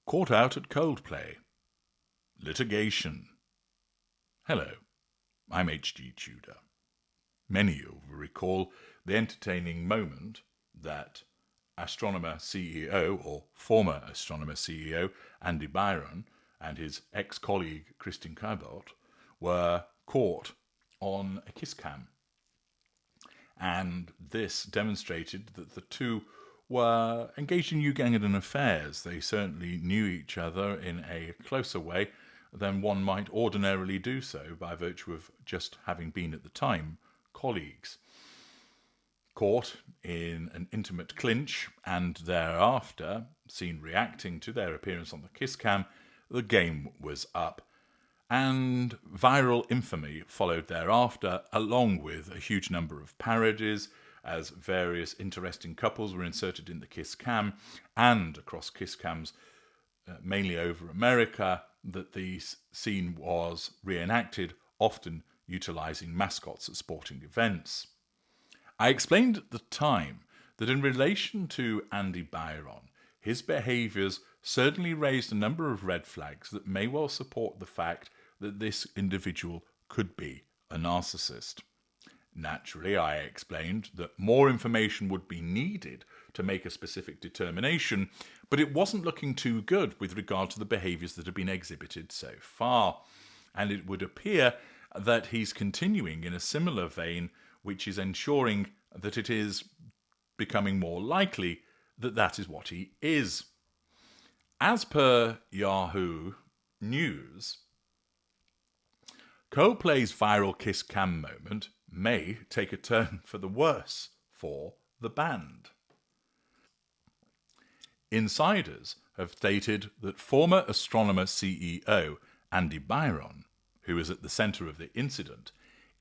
Caught out at Coldplay. Litigation. Hello, I'm H.G. Tudor. Many of you will recall the entertaining moment that astronomer CEO, or former astronomer CEO, Andy Byron and his ex-colleague Christine Cabot were caught on a kiss cam. And this demonstrated that the two were engaged in Ugandan affairs. They certainly knew each other in a closer way than one might ordinarily do so by virtue of just having been at the time colleagues. Caught in an intimate clinch and thereafter seen reacting to their appearance on the kiss cam, the game was up. And viral infamy followed thereafter, along with a huge number of parodies, as various interesting couples were inserted in the kiss cam, and across kiss cams, mainly over America, that the scene was reenacted, often utilising mascots at sporting events. I explained at the time that in relation to Andy Byron, his behaviours certainly raised a number of red flags that may well support the fact that this individual could be a narcissist. Naturally, I explained that more information would be needed to make a specific determination, but it wasn't looking too good with regard to the behaviours that have been exhibited so far. And it would appear that he's continuing in a similar vein, which is ensuring that it is becoming more likely that that is what he is. As per Yahoo News, Coldplay's viral kiss cam moment may take a turn for the worse for the band. Insiders have stated that former astronomer CEO Andy Byron, who is at the centre of the incident,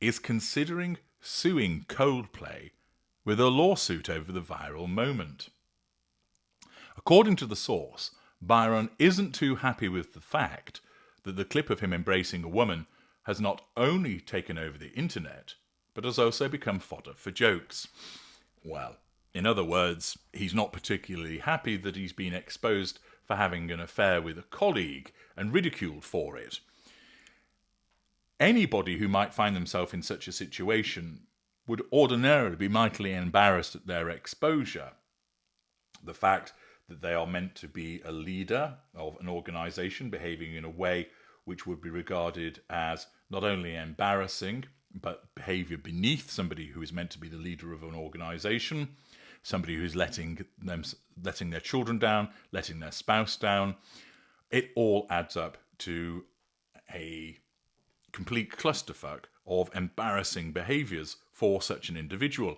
is considering suing Coldplay with a lawsuit over the viral moment. According to the source, Byron isn't too happy with the fact that the clip of him embracing a woman has not only taken over the internet, but has also become fodder for jokes. Well, in other words, he's not particularly happy that he's been exposed for having an affair with a colleague and ridiculed for it. Anybody who might find themselves in such a situation would ordinarily be mightily embarrassed at their exposure. The fact that they are meant to be a leader of an organisation behaving in a way which would be regarded as not only embarrassing, but behaviour beneath somebody who is meant to be the leader of an organisation, somebody who's letting their children down, letting their spouse down. It all adds up to a complete clusterfuck of embarrassing behaviours for such an individual.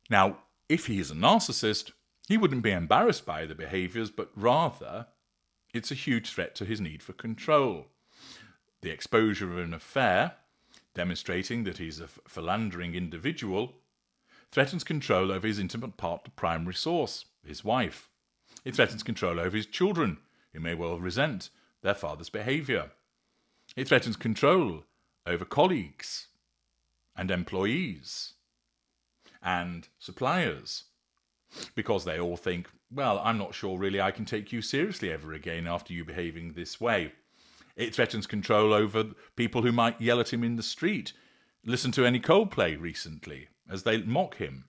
Now, if he is a narcissist, he wouldn't be embarrassed by the behaviours, but rather it's a huge threat to his need for control. The exposure of an affair, demonstrating that he's a philandering individual, threatens control over his intimate partner primary source, his wife. It threatens control over his children, who may well resent their father's behaviour. It threatens control over colleagues and employees and suppliers, because they all think, well, I'm not sure really I can take you seriously ever again after you behaving this way. It threatens control over people who might yell at him in the street. Listen to any Coldplay recently as they mock him.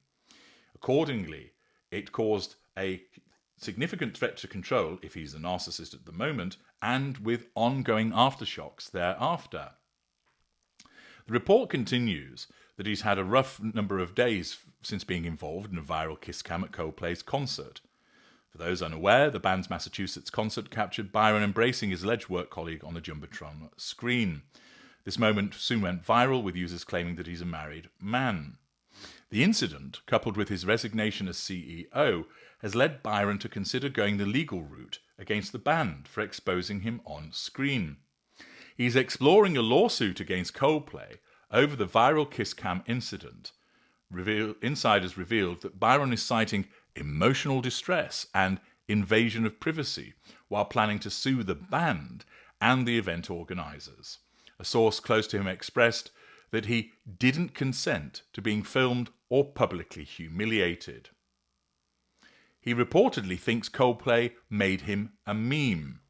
Accordingly, it caused a significant threat to control if he's a narcissist at the moment, and with ongoing aftershocks thereafter. The report continues that he's had a rough number of days since being involved in a viral kiss cam at Coldplay's concert. For those unaware, the band's Massachusetts concert captured Byron embracing his alleged work colleague on a jumbotron screen. This moment soon went viral, with users claiming that he's a married man. The incident, coupled with his resignation as CEO, has led Byron to consider going the legal route against the band for exposing him on screen. He's exploring a lawsuit against Coldplay over the viral kiss cam incident. Insiders revealed that Byron is citing emotional distress and invasion of privacy while planning to sue the band and the event organisers. A source close to him expressed that he didn't consent to being filmed or publicly humiliated. he reportedly thinks Coldplay made him a meme.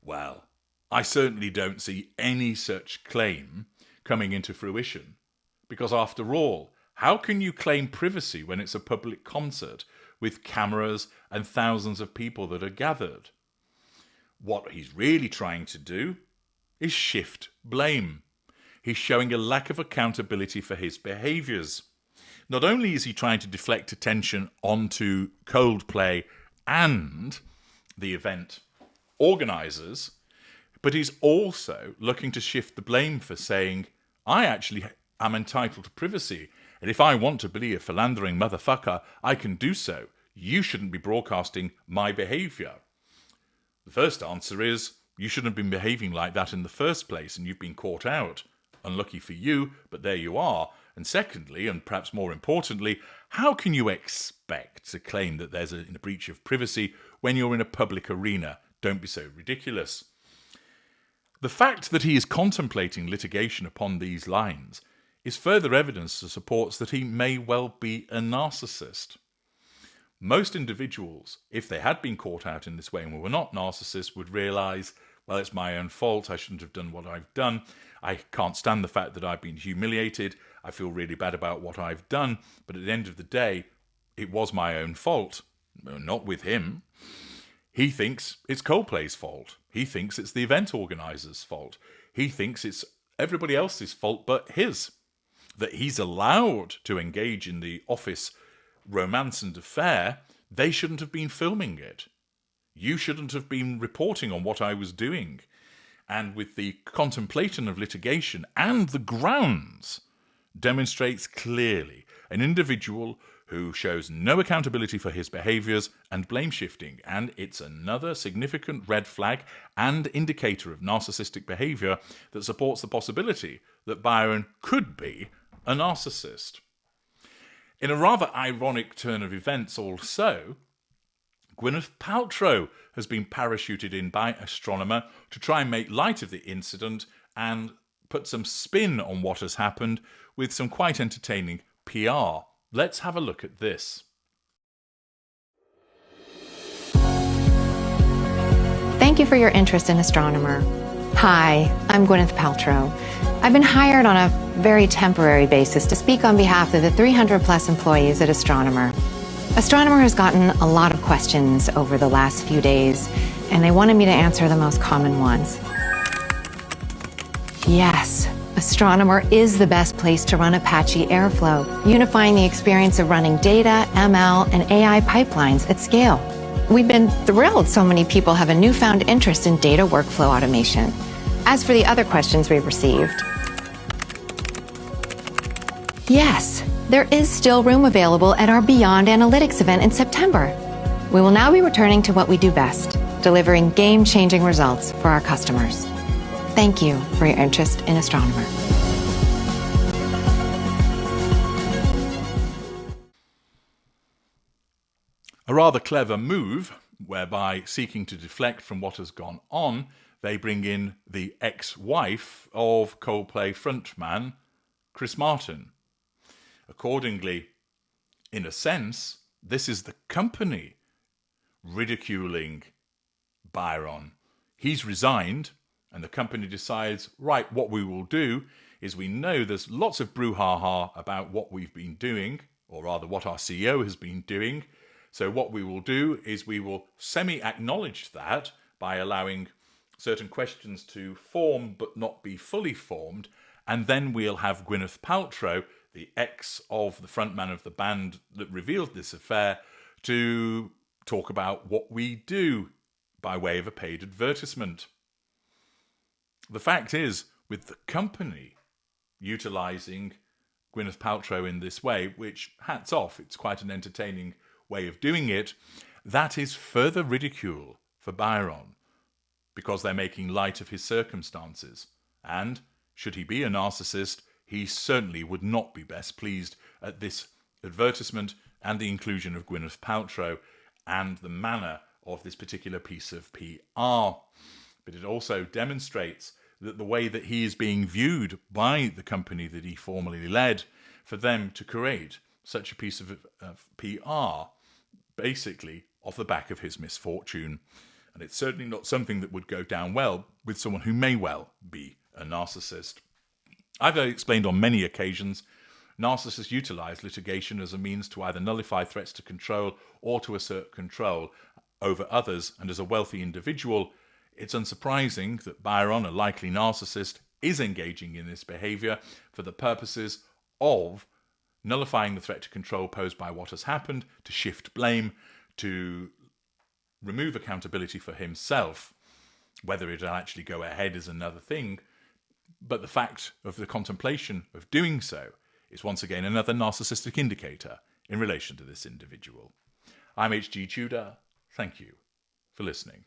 Well, I certainly don't see any such claim coming into fruition. Because after all, how can you claim privacy when it's a public concert with cameras and thousands of people that are gathered? What he's really trying to do is shift blame. He's showing a lack of accountability for his behaviours. Not only is he trying to deflect attention onto Coldplay and the event organisers, but he's also looking to shift the blame for saying, I actually am entitled to privacy, and if I want to be a philandering motherfucker, I can do so. You shouldn't be broadcasting my behaviour. The first answer is, you shouldn't have been behaving like that in the first place, and you've been caught out. Unlucky for you, but there you are. And secondly, and perhaps more importantly, how can you expect to claim that there's a breach of privacy when you're in a public arena? Don't be so ridiculous. The fact that he is contemplating litigation upon these lines is further evidence that supports that he may well be a narcissist. Most individuals, if they had been caught out in this way and were not narcissists, would realise, well, it's my own fault, I shouldn't have done what I've done, I can't stand the fact that I've been humiliated, I feel really bad about what I've done, but at the end of the day, it was my own fault. Not with him. He thinks it's Coldplay's fault. He thinks it's the event organiser's fault. He thinks it's everybody else's fault but his. That he's allowed to engage in the office romance and affair, they shouldn't have been filming it. You shouldn't have been reporting on what I was doing. And with the contemplation of litigation and the grounds, demonstrates clearly an individual who shows no accountability for his behaviours and blame shifting, and it's another significant red flag and indicator of narcissistic behaviour that supports the possibility that Byron could be a narcissist. In a rather ironic turn of events also, Gwyneth Paltrow has been parachuted in by Astronomer to try and make light of the incident and put some spin on what has happened with some quite entertaining PR. Let's have a look at this. Thank you for your interest in Astronomer. Hi, I'm Gwyneth Paltrow. I've been hired on a very temporary basis to speak on behalf of the 300-plus employees at Astronomer. Astronomer has gotten a lot of questions over the last few days, and they wanted me to answer the most common ones. Yes, Astronomer is the best place to run Apache Airflow, unifying the experience of running data, ML, and AI pipelines at scale. We've been thrilled so many people have a newfound interest in data workflow automation. As for the other questions we've received, yes, there is still room available at our Beyond Analytics event in September. We will now be returning to what we do best, delivering game-changing results for our customers. Thank you for your interest in Astronomer. A rather clever move, whereby seeking to deflect from what has gone on, they bring in the ex-wife of Coldplay frontman Chris Martin. Accordingly, in a sense, this is the company ridiculing Byron. He's resigned, and the company decides, right, what we will do is we know there's lots of brouhaha about what we've been doing, or rather what our CEO has been doing. So what we will do is we will semi-acknowledge that by allowing certain questions to form but not be fully formed, and then we'll have Gwyneth Paltrow, the ex of the frontman of the band that revealed this affair, to talk about what we do by way of a paid advertisement. The fact is, with the company utilising Gwyneth Paltrow in this way, which, hats off, it's quite an entertaining way of doing it, that is further ridicule for Byron, because they're making light of his circumstances. And, should he be a narcissist, he certainly would not be best pleased at this advertisement and the inclusion of Gwyneth Paltrow and the manner of this particular piece of PR. But it also demonstrates that the way that he is being viewed by the company that he formerly led, for them to create such a piece of PR, basically off the back of his misfortune. And it's certainly not something that would go down well with someone who may well be a narcissist. I've explained on many occasions, narcissists utilize litigation as a means to either nullify threats to control or to assert control over others. And as a wealthy individual, it's unsurprising that Byron, a likely narcissist, is engaging in this behavior for the purposes of nullifying the threat to control posed by what has happened, to shift blame, to remove accountability for himself. Whether it'll actually go ahead is another thing, but the fact of the contemplation of doing so is once again another narcissistic indicator in relation to this individual. I'm H.G. Tudor. Thank you for listening.